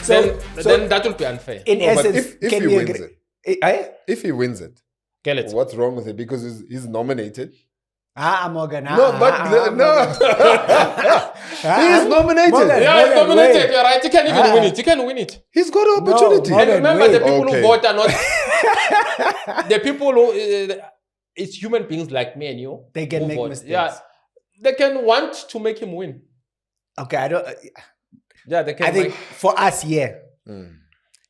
then that will be unfair. In But essence, if can he we wins agree? it, if he wins it, Okay, let's. what's wrong with it? Because he's nominated. Morgan. No, but no. He's nominated. Morgan. Yeah, he's nominated. wait. You're right. You can even win it. You can win it. He's got an opportunity. Morgan, And remember, wait. the people Okay. who vote are not the people who. It's human beings like me and you. They can who make vote. mistakes. Yeah, they can want to make him win. Okay, I don't. Yeah, they can. I think for us, Mm.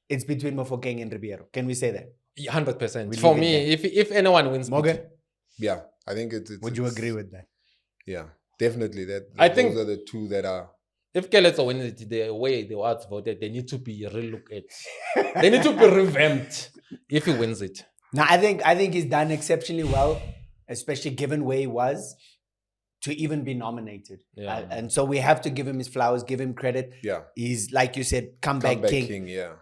it's between Mofokeng and Ribeiro. Can we say that? 100%. We For leave it me, if anyone wins, Morgan, Yeah, I think it's. would you agree with that? Yeah, definitely. I those think- are the two that are. if Kaizer wins it, the way the awards voted, they need to be relooked at. They need to be revamped if he wins it. Now, I think he's done exceptionally well, especially given where he was, to even be nominated. Yeah. And so we have to give him his flowers, give him credit. Yeah. He's, like you said, comeback king. Yeah.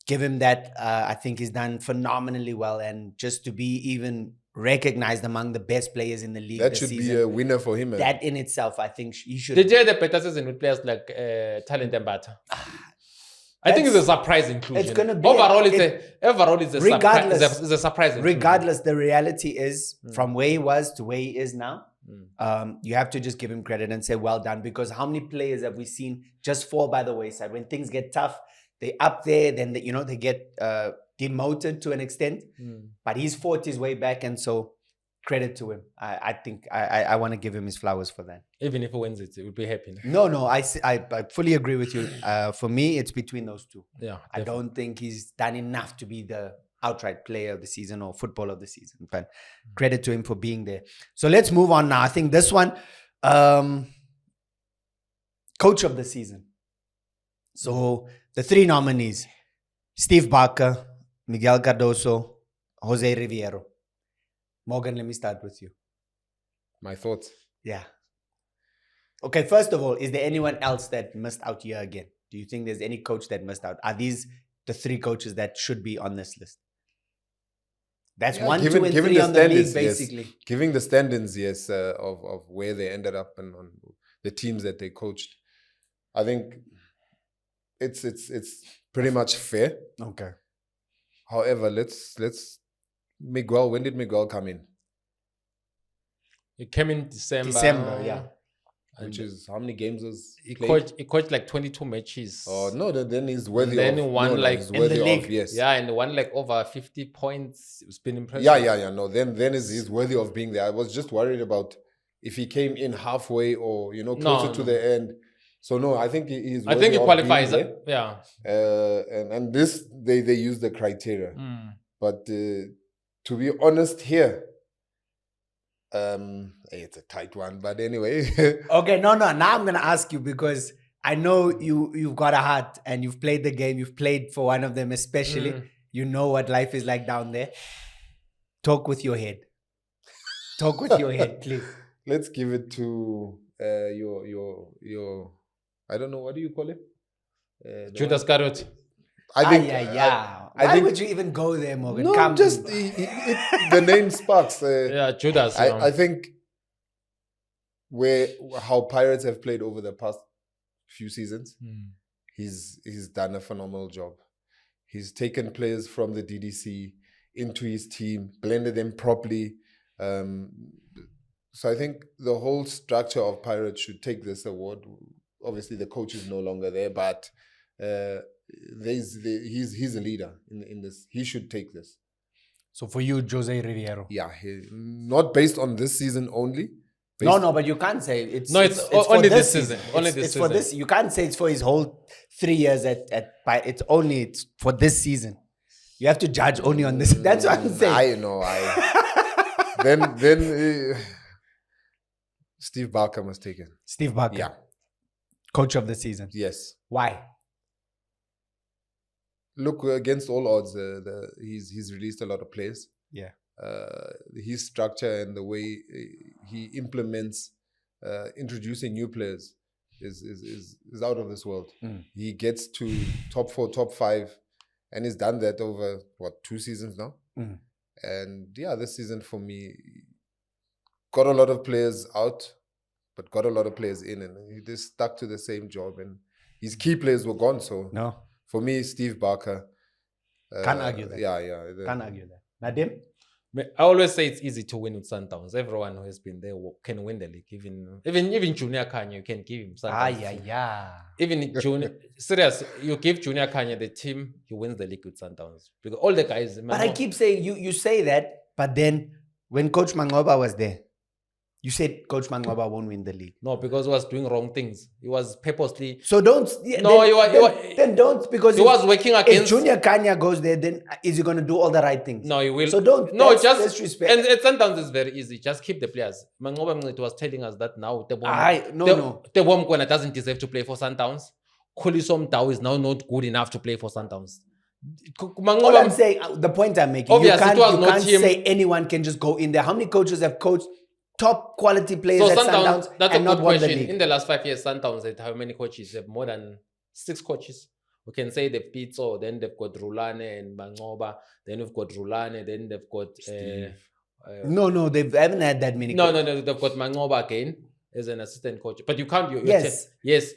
Give him that. I think he's done phenomenally well, and just to be even recognized among the best players in the league That this should season, be a winner for him. that in itself, I think he should. Did you hear the better season with players like Talent and Bata? I think it's a surprise inclusion. It's gonna be overall. It's a regardless- surprise. It's a surprise. inclusion. Regardless, the reality is from where he was to where he is now. You have to just give him credit and say well done, because how many players have we seen just fall by the wayside when things get tough? They up there, then they get demoted to an extent. But he's fought his way back, and so credit to him. I think I want to give him his flowers for that. Even if he wins it, we'll be happy. No, I fully agree with you. For me, it's between those two. Yeah, I don't think he's done enough to be the outright player of the season or football of the season. But credit to him for being there. So let's move on now. I think this one, coach of the season. So the three nominees: Steve Barker, Miguel Cardoso, Jose Riviero. Morgan, let me start with you. My thoughts. Yeah. Okay, first of all, is there anyone else that missed out here again? Do you think there's any coach that missed out? Are these the three coaches that should be on this list? That's Yeah, 1, given- 2, and given 3 the on the league, standards, yes. basically. Giving the standings, yes, of where they ended up and on the teams that they coached, I think it's pretty much fair. Okay. However, let's Miguel. When did Miguel come in? He came in December. Yeah. Which is how many games was He played? coached like 22 matches. Oh no, then he's worthy. then of, he won, no, like, he's in worthy the league. Of, yes. Yeah, and won like over 50 points. It's been impressive. Yeah. No, then he's worthy of being there. I was just worried about if he came in halfway or closer to the end. So no, I think he's. I think he worthy of qualifies. being there. Yeah. And this they use the criteria, but to be honest here, it's a tight one. But anyway, Okay, no. Now I'm going to ask you, because I know you've got a heart and you've played the game. You've played for one of them especially. You know what life is like down there. Talk with your head. Talk with your head, please. let's give it to your. I don't know, what do you call it? Judas Carrot. I think. Yeah. I Why think- would you even go there, Morgan? No, Come. just the name sparks. Yeah, Judas. I think how Pirates have played over the past few seasons, he's done a phenomenal job. He's taken players from the DDC into his team, blended them properly. So I think the whole structure of Pirates should take this award. Obviously, the coach is no longer there, but he's a leader in this. He should take this. So for you, Jose Riviero. Yeah, not based on this season only. No, but you can't say it's for only this season. Only It's this for season. this. You can't say it's for his whole 3 years at it's for this season. You have to judge only on this. That's what I'm saying. I know. Then Steve Barker must take it. Steve Barker, Yeah. coach of the season. Yes. Why? Look, against all odds, he's released a lot of players. Yeah. His structure and the way he implements introducing new players is out of this world. He gets to top 4, top 5, and he's done that over 2 seasons now. And yeah, this season for me got a lot of players out, but got a lot of players in, and he just stuck to the same job. And his key players were gone, so No. For me, Steve Barker. Can't argue that. Yeah. Can't argue that. Nadim? I always say it's easy to win with Sundowns. Everyone who has been there can win the league. Even Junior Kanye, you can give him Sundowns. Yeah. Even Junior, serious, you give Junior Kanye the team, he wins the league with Sundowns. Because all the guys. But I keep saying, you say that, but then when Coach Makgalwa was there, you said Coach Makgalwa won't win the league. No, because he was doing wrong things. He was purposely. So don't. Then don't, because he was working against. If Junior Kanye goes there, then is he going to do all the right things? No, he will. So don't. No, that's just respect. And at Sundowns is very easy. Just keep the players. Makgalwa was telling us that now the Bomb doesn't deserve to play for Sundowns. Khuliso Mdau is now not good enough to play for Sundowns. All I'm saying, the point I'm making, you can't say anyone can just go in there. How many coaches have coached top quality players at Sundowns that's and a not good won the question. league? In the last 5 years, Sundowns had how many coaches? They have more than 6 coaches. We can say they've Pizzo, then they've got Rulane and Makgalwa, then we've got Rulane, then they've got No, they haven't had that many coaches. No, they've got Makgalwa again as an assistant coach. But you can't. Yes.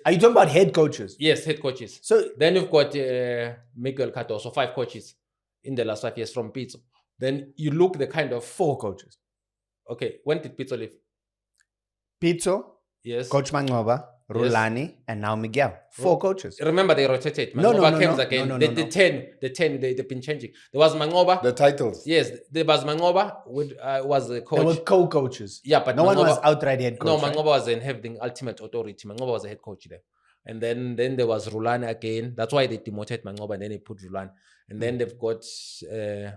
Are you talking about head coaches? Yes, head coaches. So then you've got Miguel Cardoso, 5 coaches in the last 5 years from Pizzo. Then you look the kind of 4 coaches. Okay, when did Pizzo leave? Pizzo, yes. Coach Makgalwa, Rulani, and now Miguel. 4 coaches. Remember, they rotated. Makgalwa came again. The 10, they've been changing. There was Makgalwa. The titles. Yes, there was Makgalwa, was a coach. There were co-coaches. Yeah, but no one was outright head coach. No, Makgalwa was having ultimate authority. Makgalwa was a head coach there. And then there was Rulani again. That's why they demoted Makgalwa and then they put Rulani. And then they've got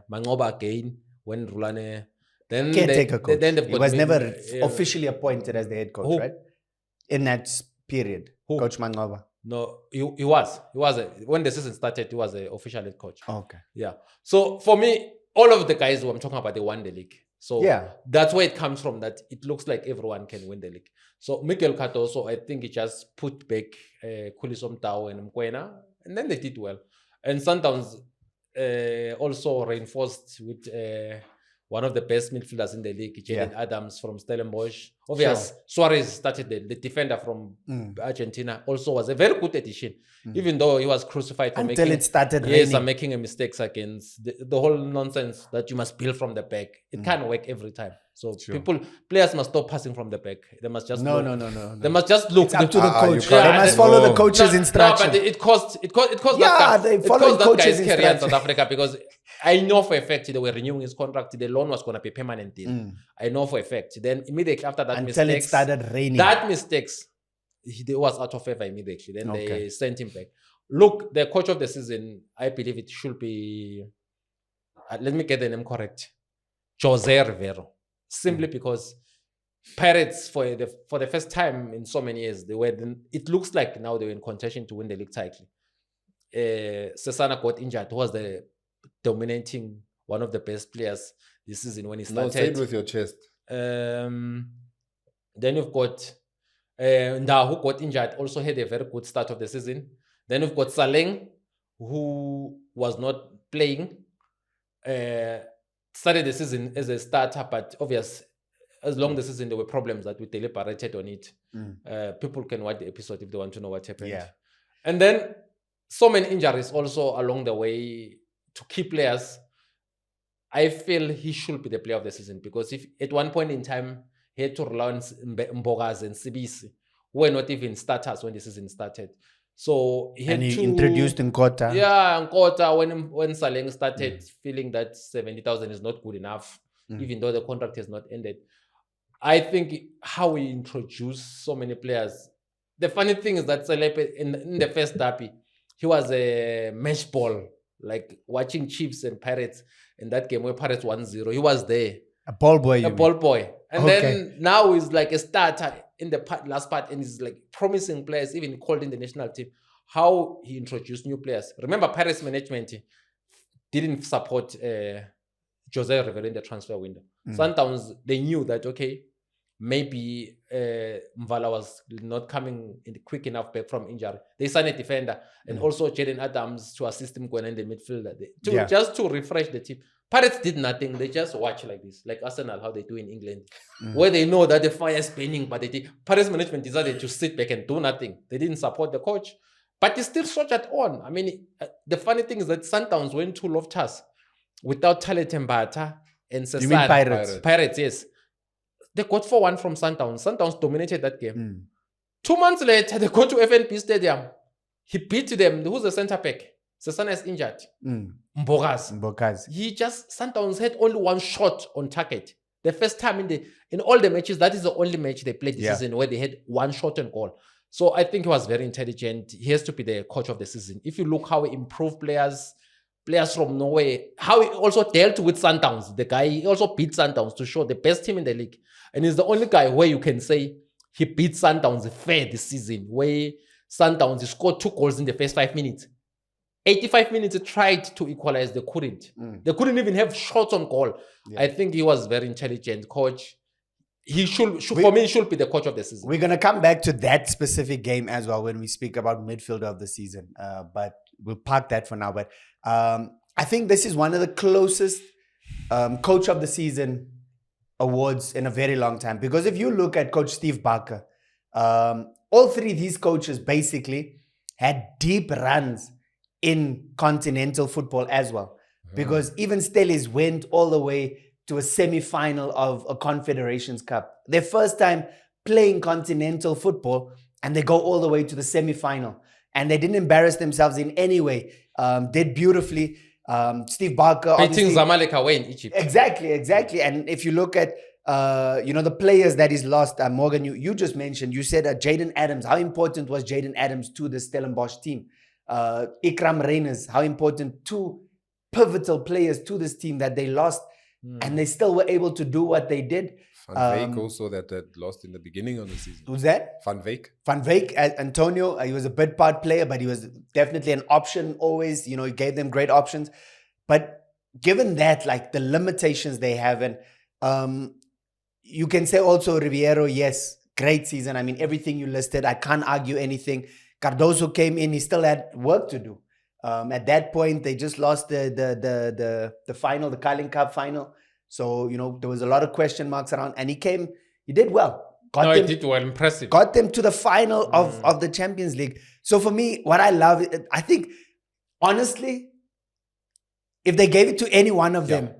Makgalwa again when Rulani... Caretaker coach. Then he was never officially appointed as the head coach, right? In that period, Coach Makgalwa. No, he was. When the season started, he was an official head coach. Okay. Yeah. So for me, all of the guys who I'm talking about, they won the league. So that's where it comes from, that it looks like everyone can win the league. So Miguel Cardoso, I think he just put back Khuliso Mdau and Mkwena, and then they did well. And Sundowns also reinforced with one of the best midfielders in the league, Jaden Adams from Stellenbosch. Obviously, Suarez started the defender from Argentina, also was a very good addition, even though he was crucified for making mistakes against the whole nonsense that you must build from the back. It can't work every time. So players must stop passing from the back. They must just no. They must just look. It's up to the coach. They must follow the coach's instruction. No, but it cost they follow the coach's guy's career in South Africa, because I know for a fact they were renewing his contract. The loan was going to be permanent deal. I know for a fact. Then immediately after that, until it started raining. That mistakes, he was out of favor immediately. Then they sent him back. Look, the coach of the season, I believe it should be. Let me get the name correct. Jose Rivero. Simply because Pirates, for the first time in so many years, it looks like now they were in contention to win the league title. Sesana got injured, who was the dominating one of the best players this season when he started. No, say it with your chest. Then you've got Nda, who got injured, also had a very good start of the season. Then you've got Saleng, who was not playing. Started the season as a starter, but obviously, as long the season, there were problems that we deliberated on it. People can watch the episode if they want to know what happened. Yeah. And then so many injuries also along the way to key players. I feel he should be the player of the season, because if at one point in time he had to rely on Mbogazi and Sibisi, who were not even starters when the season started. So he introduced Nkota. Yeah, Nkota, when Saleng started feeling that 70,000 is not good enough, even though the contract has not ended. I think how we introduce so many players. The funny thing is that Selepe, in the first derby, he was a match ball, like watching Chiefs and Pirates in that game where Pirates 1-0. He was there. A ball boy. Ball boy. And then now he's like a starter in the last part, and he's like promising players, even called in the national team. How he introduced new players. Remember, Paris management didn't support Jose Rivero in the transfer window. Sundowns, they knew that, okay, maybe Mvala was not coming in quick enough back from injury. They signed a defender and also Jaden Adams to assist him going in the midfielder. Just to refresh the team. Pirates did nothing. They just watch like this, like Arsenal, how they do in England, where they know that the fire is spinning, but Pirates management decided to sit back and do nothing. They didn't support the coach. But he still soldiered on. I mean, the funny thing is that Sundowns went to Loftus without Tale Mbata and Cesar. You mean Pirates? Pirates, yes. They got 4-1 from Sundowns. Sundowns dominated that game. 2 months later, they go to FNB Stadium. He beat them. Who's the centre back? Sesana is injured. Mbogas. Sundowns had only 1 shot on target. The first time in all the matches, that is the only match they played this season where they had 1 shot on goal. So I think he was very intelligent. He has to be the coach of the season. If you look how he improved players from Norway, how he also dealt with Sundowns. The guy, he also beat Sundowns to show the best team in the league. And he's the only guy where you can say he beat Sundowns fair this season, where Sundowns, he scored 2 goals in the first 5 minutes. 85 minutes, they tried to equalize. They couldn't. They couldn't even have shots on goal. I think he was very intelligent coach. He for me, he should be the coach of the season. We're going to come back to that specific game as well when we speak about midfielder of the season. But we'll park that for now. But I think this is one of the closest coach of the season awards in a very long time. Because if you look at Coach Steve Barker, all 3 of these coaches basically had deep runs in continental football as well. Because even Stellies went all the way to a semi-final of a Confederations Cup. Their first time playing continental football, and they go all the way to the semi-final. And they didn't embarrass themselves in any way. Did beautifully. Steve Barker... Beating Zamalek away in Egypt. Exactly. And if you look at the players that he's lost, Morgan, you just mentioned, you said Jaden Adams. How important was Jaden Adams to the Stellenbosch team? Ikram Reyners, how important, 2 pivotal players to this team that they lost, and they still were able to do what they did. Van Wyk also that lost in the beginning of the season. Who's that? Van Wyk. Van Wyk, Antonio, he was a bit part player, but he was definitely an option always. He gave them great options. But given that, like the limitations they have, and you can say also Riviero, yes, great season. I mean, everything you listed, I can't argue anything. Cardoso came in, he still had work to do. At that point, they just lost the final, the Carling Cup final. So, there was a lot of question marks around, and he did well. He did well, impressive. Got them to the final of the Champions League. So for me, what I love, I think, honestly, if they gave it to any one of them,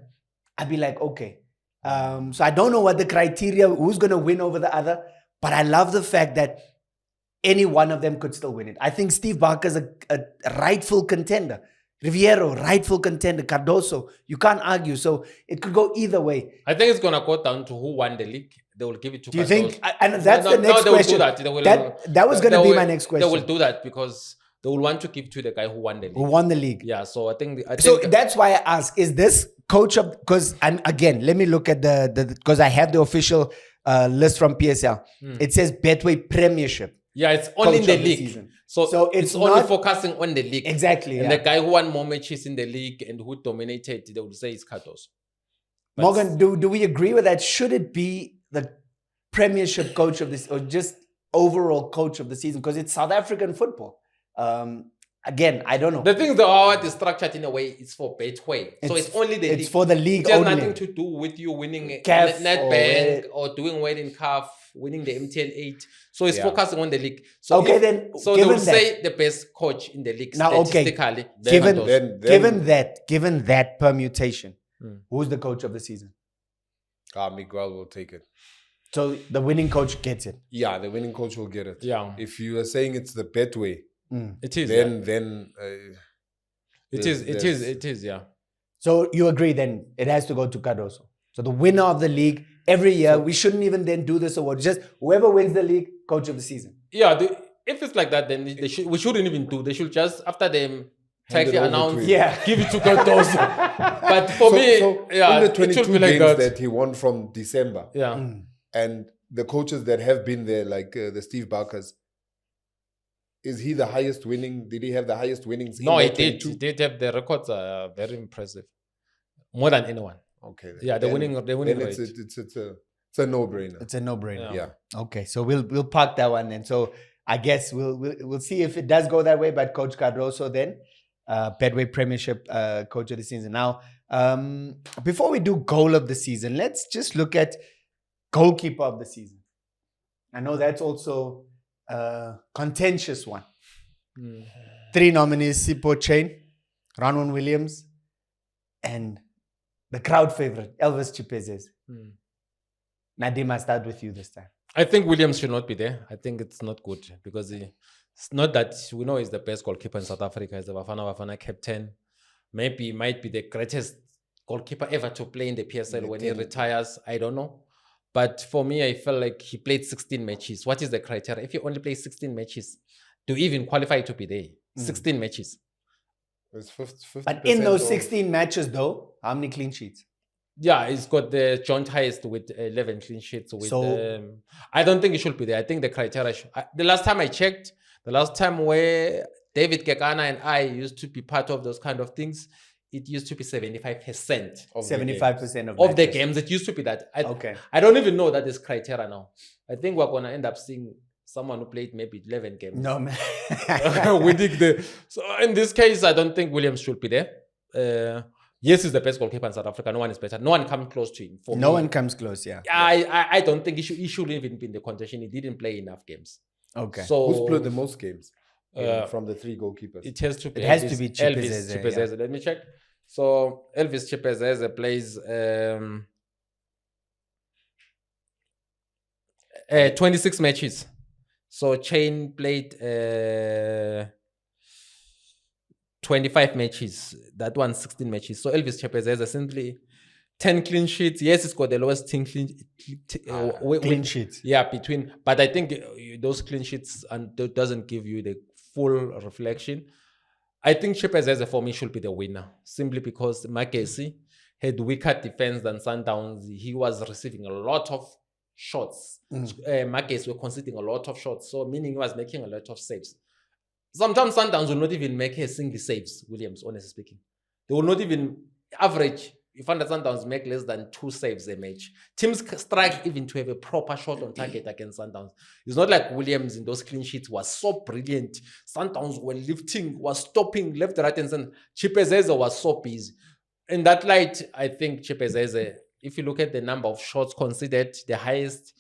I'd be like, okay. So I don't know what the criteria, who's going to win over the other, but I love the fact that any one of them could still win it. I think Steve Barker's a rightful contender. Riviero, rightful contender. Cardoso, you can't argue. So it could go either way. I think it's going to go down to who won the league. They will give it to Cardoso. Do you think? And that's the next question. That was going to be my next question. They will do that because they will want to give to the guy who won the league. Who won the league. Yeah, so I think that's why I ask, is this coach of... Because, and again, let me look at because I have the official list from PSL. It says Betway Premiership. Yeah, it's only in the league. So it's only focusing on the league. Exactly. And the guy who won more matches in the league and who dominated, they would say it's Cardoso. Morgan, do we agree with that? Should it be the Premiership coach of this, or just overall coach of the season? Because it's South African football. Again, I don't know. The thing how it is structured in a way, it's for Betway. So it's only the league. It's for the league only. It has only. nothing to do with you winning Nedbank or doing well in CAF, winning the MTN 8. So it's focusing on the league. So they will say the best coach in the league now, statistically. Given that permutation, who's the coach of the season? Miguel will take it. So the winning coach gets it. Yeah, the winning coach will get it. Yeah. If you are saying it's the Betway, it is. Then it is. Yeah. So you agree then it has to go to Cardoso. So the winner of the league every year, we shouldn't even then do this award. Just whoever wins the league, coach of the season. Yeah. If it's like that, then we shouldn't even do. They should just after them tightly announce, give it to Cardoso. But for me, in the 22 it should be like games that he won from December, and the coaches that have been there, like the Steve Barkers, is he the highest winning? Did he have the highest winnings? No, he did. He did have the records are very impressive, more than anyone. Okay. Yeah, the winning rate. It's a no-brainer. It's a no-brainer. Yeah. Okay, so we'll park that one then. So I guess we'll see if it does go that way. But Coach Cardoso then, Betway Premiership Coach of the season. Now, before we do goal of the season, let's just look at goalkeeper of the season. I know that's also a contentious one. 3 nominees: Sipho Chain, Ronwen Williams, and the crowd favorite, Elvis Chipezes. Nadim, I start with you this time. I think Williams should not be there. I think it's not good because it's not that we know he's the best goalkeeper in South Africa. He's the Bafana captain. Maybe he might be the greatest goalkeeper ever to play in the PSL when he retires. I don't know. But for me, I felt like he played 16 matches. What is the criteria? If you only play 16 matches, do you even qualify to be there? 16 matches. It's 50%. But in those 16 matches, though, how many clean sheets? Yeah, he's got the joint highest with 11 clean sheets. I don't think he should be there. I think the criteria the last time I checked, the last time where David Kekana and I used to be part of those kind of things, it used to be 75%. 75% of the games. It used to be that. I don't even know that is criteria now. I think we're going to end up seeing someone who played maybe 11 games. No, man. So in this case, I don't think Williams should be there. Yes, he's the best goalkeeper in South Africa. No one is better. No one comes close to him. No one comes close, yeah. I don't think he shouldn't even be in the contention. He didn't play enough games. Okay. So who's played the most games from the 3 goalkeepers? It has to be Elvis Chipezeze. Let me check. So Elvis Chipezeze plays 26 matches. So Chain played 25 matches. That one 16 matches. So Elvis Chipezeze simply 10 clean sheets. Yes, it's got the lowest clean sheets. Yeah, but I think those clean sheets doesn't give you the full reflection. I think Chipezeze for me should be the winner, simply because Makgalwa had weaker defense than Sundowns. He was receiving a lot of shots. Makgalwa were conceding a lot of shots, so meaning he was making a lot of saves. Sometimes Sundowns will not even make a single saves, Williams, honestly speaking. They will not even average. You find that Sundowns make less than 2 saves a match. Teams strike even to have a proper shot on target against Sundowns. It's not like Williams in those clean sheets was so brilliant. Sundowns were lifting, was stopping left, right, and center. Chipezeze was so busy. In that light, I think Chipezeze, if you look at the number of shots considered, the highest,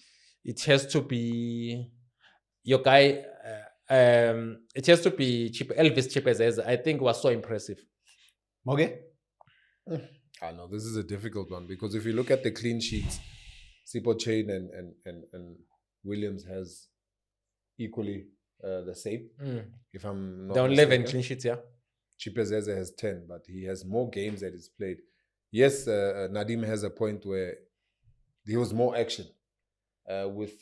it has to be your guy. It has to be Elvis Chipezeze. I think was so impressive. Okay. I know this is a difficult one because if you look at the clean sheets, Sipho Chain and Williams has equally the same. If I'm not mistaken. 11 clean sheets, yeah. Chipezeze has 10, but he has more games that he's played. Yes, Nadim has a point where there was more action. With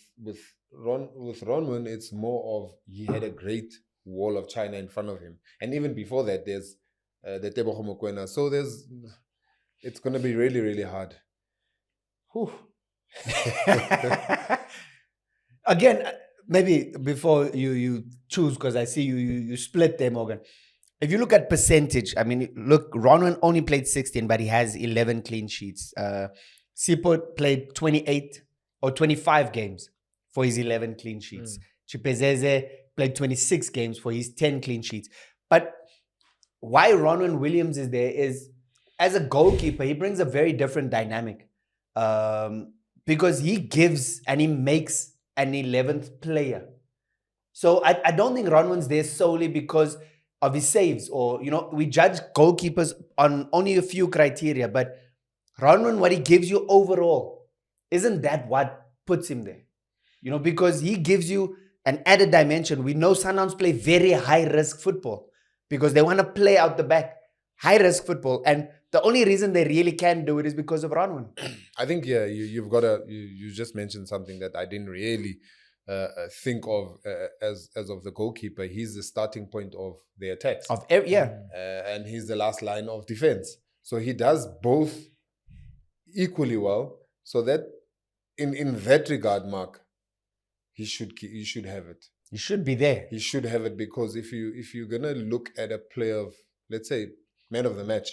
Ronwen, it's more of he had a great wall of China in front of him, and even before that, there's the Tebogo Mokoena. So it's going to be really, really hard. Again, maybe before you choose, because I see you split there, Morgan. If you look at percentage, I mean, look, Ronwen only played 16, but he has 11 clean sheets. Sipho played 28 or 25 games for his 11 clean sheets. Chipezeze played 26 games for his 10 clean sheets. But why Ronwen Williams is there is, as a goalkeeper, he brings a very different dynamic because he gives and he makes an 11th player. So I don't think Ronwen's there solely because of his saves, or, you know, we judge goalkeepers on only a few criteria, but Ronwen, what he gives you overall, isn't that what puts him there? You know, because he gives you an added dimension. We know Sundowns play very high-risk football because they want to play out the back. High-risk football. And the only reason they really can do it is because of Ronwen. I think, yeah, you've got to... You just mentioned something that I didn't really think of as of the goalkeeper. He's the starting point of the attacks. And he's the last line of defense. So he does both equally well. So that, in that regard, Mark, he should have it. He should be there. He should have it, because if you're gonna look at a player of, let's say, man of the match,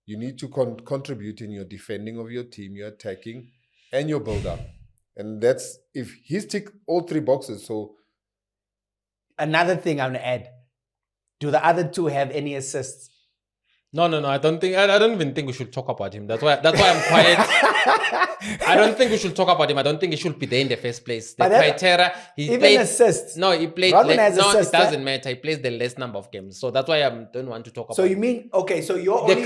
you need to contribute in your defending of your team, your attacking, and your build-up. And that's, if he's ticked all 3 boxes, so... Another thing I'm going to add, do the other 2 have any assists? No. I don't even think we should talk about him. That's why I'm quiet. I don't think we should talk about him. I don't think he should be there in the first place. The criteria, he played assists. No, he played. It doesn't matter. He plays the less number of games. So that's why I don't want to talk about. So you mean so your only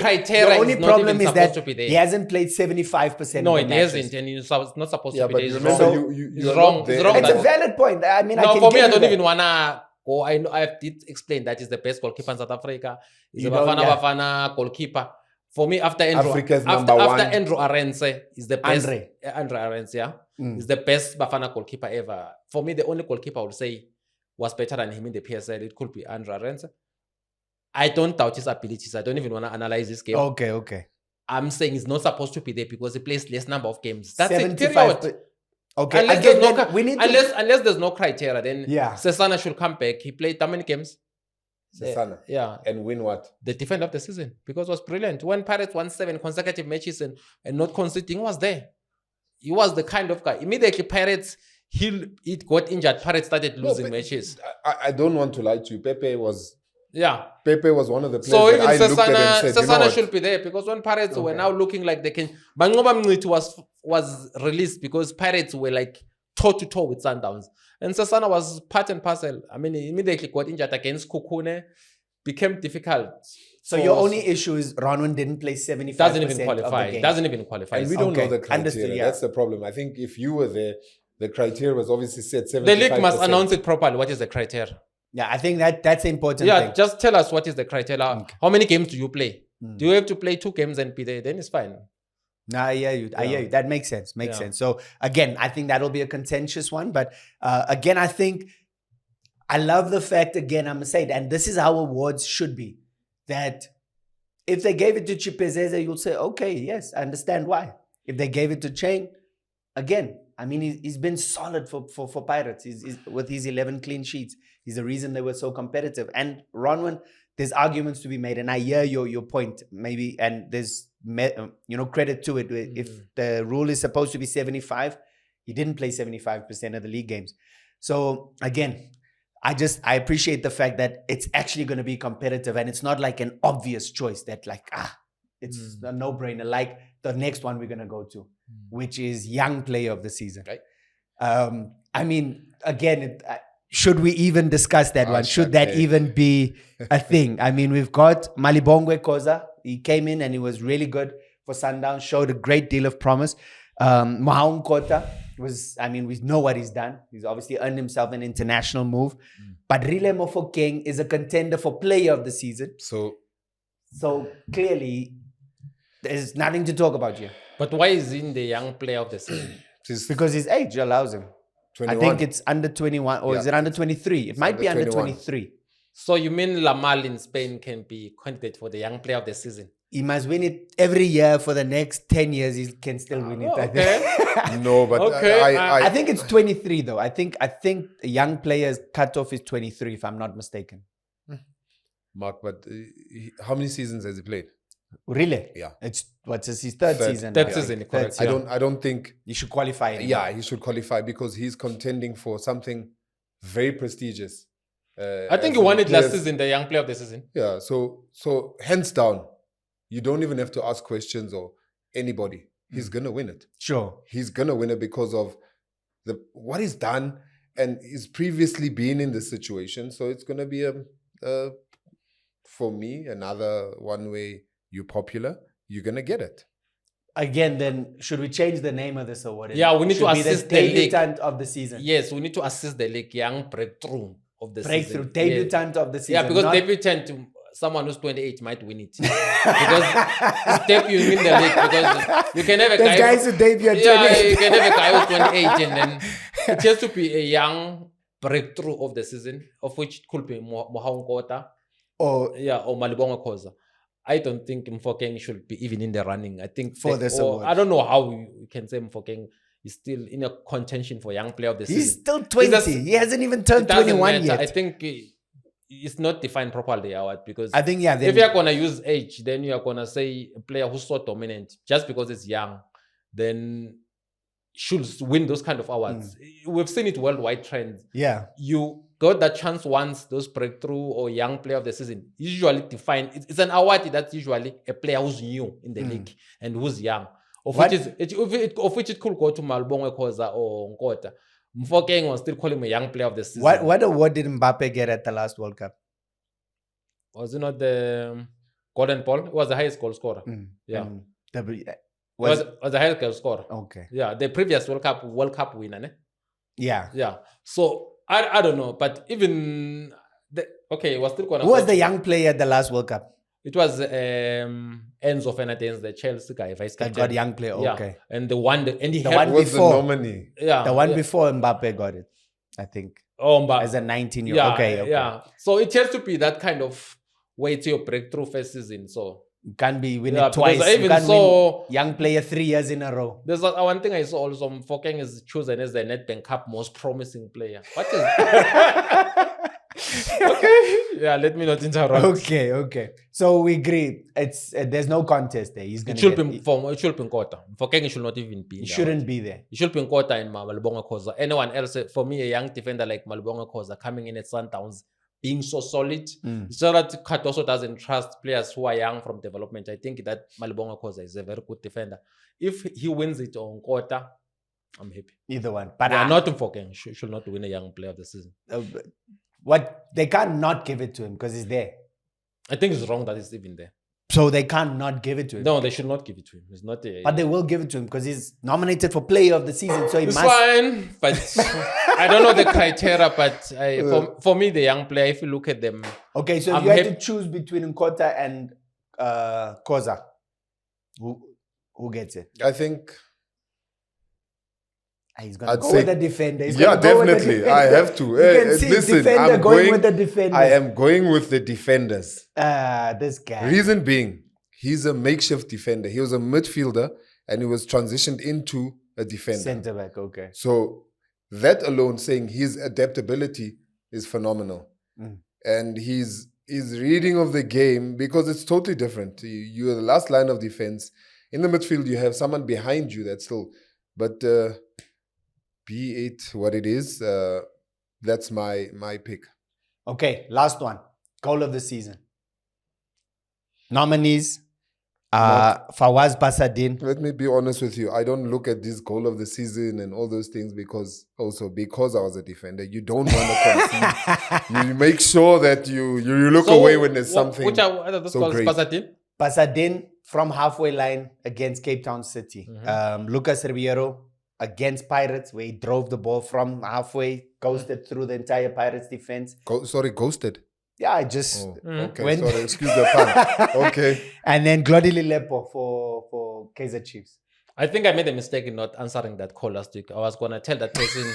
problem is that he hasn't played 75%. No, he hasn't, and he's not supposed to be there. He's wrong. It's a valid point. I mean, for me, I don't even wanna. I did explain that is the best goalkeeper in South Africa. He's a Bafana goalkeeper. For me, after Andrew Arendse is the best. Andre Arendse, is the best Bafana goalkeeper ever. For me, the only goalkeeper I would say was better than him in the PSL. It could be Andre Arendse. I don't doubt his abilities. I don't even want to analyze this game. Okay. I'm saying he's not supposed to be there because he plays less number of games. That's 75, it. Okay. Unless there's no criteria, then Sesana should come back. He played how many games? Sesana. Yeah. And win what? The defender of the season. Because it was brilliant. When Pirates won 7 consecutive matches and not conceding, he was there. He was the kind of guy. Immediately Pirates, he got injured. Pirates started losing matches. I don't want to lie to you. Pepe was one of the players so even I looked at and said, Sesana should be there because when Pirates were now looking like they can... Makgalwa was released because Pirates were like toe-to-toe with Sundowns. And Sesana was part and parcel. I mean, he immediately got injured against Kukune. Became difficult. So your only issue is Ronwen didn't play 75% doesn't even qualify. of the game. Doesn't even qualify. And we don't know the criteria. That's the problem. I think if you were there, the criteria was obviously set 75%. The league must announce it properly. What is the criteria? Yeah, I think that's an important thing. Just tell us what is the criteria. Okay. How many games do you play? Do you have to play 2 games and be there? Then it's fine. No, I hear you. That makes sense. Sense. So again, I think that'll be a contentious one. But again, I think I love the fact, again, I'm going to say it, and this is how awards should be, that if they gave it to Chipezeze, you'll say, okay, yes, I understand why. If they gave it to Chain, again, I mean, he's been solid for Pirates. He's with his 11 clean sheets. He's the reason they were so competitive. And Ronwen, there's arguments to be made. And I hear your point, maybe, and there's credit to it. If the rule is supposed to be 75, he didn't play 75% of the league games. So again, I appreciate the fact that it's actually going to be competitive and it's not like an obvious choice that it's a no-brainer like the next one we're going to go to, which is Young Player of the Season. Right. I mean, again, should we even discuss that one? Should that even be a thing? I mean, we've got Malibongwe Koza. He came in and he was really good for Sundowns, showed a great deal of promise. Mohaung Kota we know what he's done. He's obviously earned himself an international move. But Rile Mofokeng is a contender for Player of the Season. So clearly, there's nothing to talk about here. But why is he in the Young Player of the Season? Because his age allows him. 21. I think it's under 21, or is it under 23? It might be under 23. So you mean Lamal in Spain can be candidate for the Young Player of the Season? He must win it every year for the next 10 years. He can still win it. I think. No, but I think it's 23 though. I think the young players cutoff is 23 if I'm not mistaken. Mark, but how many seasons has he played? Really? Yeah. It's his third season. Third season, correct. I don't think he should qualify anymore. Yeah, he should qualify because he's contending for something very prestigious. I think he won it last season, the Young Player of the Season. Yeah, so hands down, you don't even have to ask questions or anybody. He's gonna win it. Sure. He's gonna win it because of what he's done, and he's previously been in this situation. So it's gonna be for me, another one way you're popular, you're gonna get it. Again, then should we change the name of this award? Yeah, we need to assist the league. Debutant of the season. Yes, we need to assist the league. Young breakthrough of the season. Debutant of the season. Yeah, because debutant, someone who's 28 might win it. Because it's debut in the league. Because you can have a guy. Guys who debut at 28. Yeah, you can have a guy who's 28 and then it has to be a young breakthrough of the season, of which it could be Mohaung Kota or Malibongwe Koza. I don't think Mofokeng should be even in the running. I think for this award. I don't know how you can say Mofokeng is still in a contention for Young Player of the Season. He's still 20. He hasn't even turned 21 yet. I think it's not defined properly, Howard, because I think if you're going to use age, then you're going to say a player who's so dominant just because it's young, then should win those kind of awards. We've seen it worldwide trends. Yeah. You got that chance once, those breakthrough or young player of the season, usually defined. It's an award that's usually a player who's new in the league and who's young. Of which it could go to Malbongo Koza or Nkota. Mofokeng was still calling him a young player of the season. What award did Mbappe get at the last World Cup? Was it not the Golden Ball? It was the highest goal scorer. Yeah. Was the highest goal scorer. Okay. Yeah, the previous World Cup winner. Ne? Yeah. Yeah. So I don't know, but even it was still gonna. Who was the young player at the last World Cup? It was Enzo Fernandez, the Chelsea guy, vice captain. That got young player. Okay. Yeah. And the one was the nominee. Yeah. The one before Mbappe got it, I think. Oh, Mbappe. As a 19-year-old. Okay. Yeah. So it has to be that kind of way to your breakthrough first season. So you can't be winning twice. You can't win young player 3 years in a row. There's one thing I saw also. Mofokeng is chosen as the Nedbank Cup most promising player. What is okay. Yeah, let me not interrupt. Okay. So we agree. It's there's no contest there. He's gonna. It should be in Costa. Mofokeng should not even be. He shouldn't be there. He should be in Costa and Malibonga Koza. Anyone else? For me, a young defender like Malibonga Koza coming in at Sundowns, being so solid. It's not that Cardoso doesn't trust players who are young from development. I think that Malibonga Koza is a very good defender. If he wins it on Costa, I'm happy. Either one, but not Mofokeng should not win a young player of the season. What they can't not give it to him because he's there. I think it's wrong that it's even there. So they can't not give it to him. No, they should not give it to him. It's not there. But they will give it to him because he's nominated for Player of the Season. So he must. Fine, but I don't know the criteria. But for me, the young player, if you look at them, okay. So if you had to choose between Nkota and Koza, who gets it? I think. He's going to go with the defender. Definitely. I have to. Listen, I'm going with the defender. I am going with the defenders. This guy. Reason being, he's a makeshift defender. He was a midfielder and he was transitioned into a defender. Centre back, okay. So that alone saying his adaptability is phenomenal. And his reading of the game, because it's totally different. You're the last line of defense. In the midfield, you have someone behind you that's still... But... be it what it is, that's my pick. Okay, last one. Goal of the season. Nominees. Fawaz Basadien. Let me be honest with you. I don't look at this goal of the season and all those things because I was a defender. You don't want to concede. You make sure that you look away when there's something which are those so great. Basadien from halfway line against Cape Town City. Lucas Ribeiro against Pirates, where he drove the ball from halfway, ghosted through the entire Pirates defense. Ghosted? Yeah, I just okay. Sorry, excuse the pun. Okay. And then Glodile Lepo for Kaizer Chiefs. I think I made a mistake in not answering that call last week. I was gonna tell that person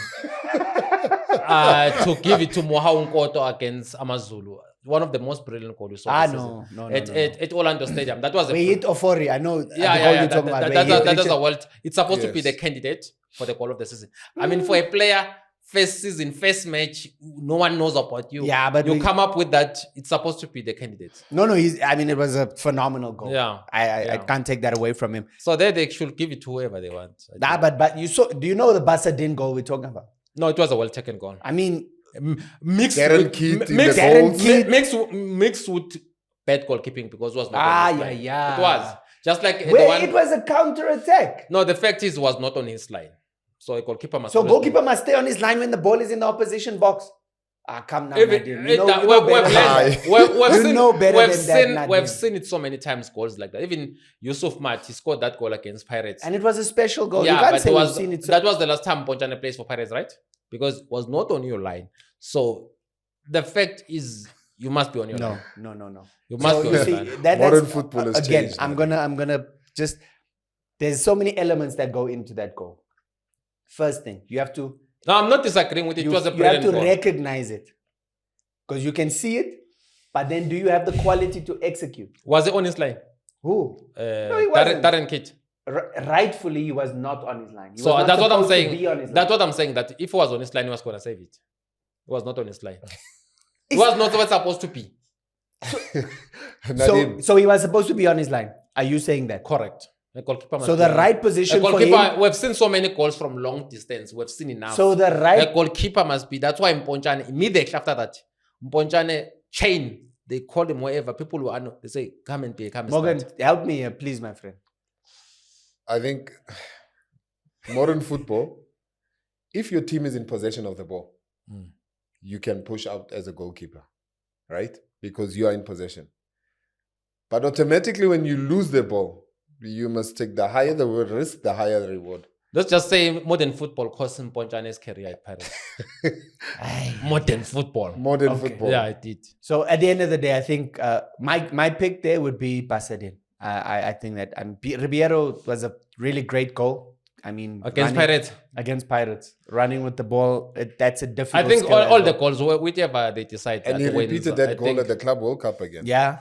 to give it to Moha Nkoto against Amazulu. One of the most brilliant goals you saw. No. At Orlando Stadium. That was we hit Ofori. I know. That was a world. It's supposed to be the candidate for the goal of the season. I mean, for a player, first season, first match, no one knows about you. Yeah, but you come up with that. It's supposed to be the candidate. No. It was a phenomenal goal. Yeah, I can't take that away from him. So they should give it to whoever they want. But you saw. Do you know the Basadien goal we're talking about? No, it was a well-taken goal. I mean. Mixed with bad goalkeeping because it was not on his line. It was just like it was a counter-attack. No, the fact is it was not on his line. So a goalkeeper must. So goalkeeper must stay on his line when the ball is in the opposition box. Come now, we've seen it so many times, goals like that. Even Yusuf Mat, he scored that goal against Pirates, and it was a special goal. Yeah, but that was the last time Ponchane plays for Pirates, right? Because it was not on your line. So the fact is, you must be on your line. No. You must be on your line. Modern football has again, changed. I'm gonna just. There's so many elements that go into that goal. First thing, you have to. No, I'm not disagreeing with it. It was a brilliant goal. You have to recognize it. Because you can see it, but then do you have the quality to execute? Was it on his line? Who? No, he wasn't. Darren Kitt. Rightfully, he was not on his line. So that's what I'm saying. That's what I'm saying, that if he was on his line, he was going to save it. He was not on his line. He was not supposed to be. So he was supposed to be on his line. Are you saying that? Correct. A goalkeeper must So be the right position for him. We've seen so many goals from long distance. We've seen enough. So the right a goalkeeper must be. That's why Mponchane immediately after that, Mponchane chain. They call him wherever people who are. They say, "Come and play, come and Morgan, start." help me here, please, my friend. I think modern football, if your team is in possession of the ball, you can push out as a goalkeeper, right? Because you are in possession. But automatically when you lose the ball, you must take the higher the risk, the higher the reward. Let's just say modern football cost Mponchane's career at Paris. Modern football. Modern football. Yeah, it did. So at the end of the day, I think my pick there would be Basadien. I think that Ribeiro was a really great goal. I mean, against Pirates. Against Pirates, running with the ball, that's a difficult. I think all the goals, whichever they decide. And he repeated that goal at the Club World Cup again. Yeah.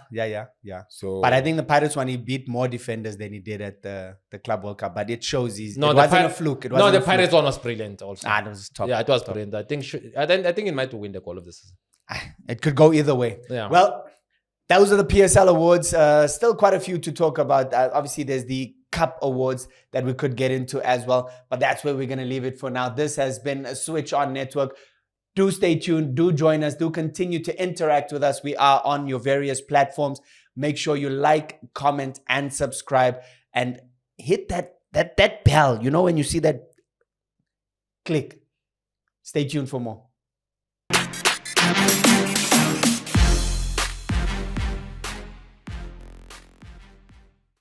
So, but I think the Pirates one, he beat more defenders than he did at the Club World Cup. But it shows it wasn't a fluke. The Pirates one was brilliant also. It was top. Yeah, it was brilliant. I think it might win the goal of the season. It could go either way. Yeah. Well, those are the PSL Awards. Still quite a few to talk about. Obviously, there's the Cup Awards that we could get into as well. But that's where we're going to leave it for now. This has been a Switch On Network. Do stay tuned. Do join us. Do continue to interact with us. We are on your various platforms. Make sure you like, comment, and subscribe. And hit that bell. You know when you see that, click. Stay tuned for more.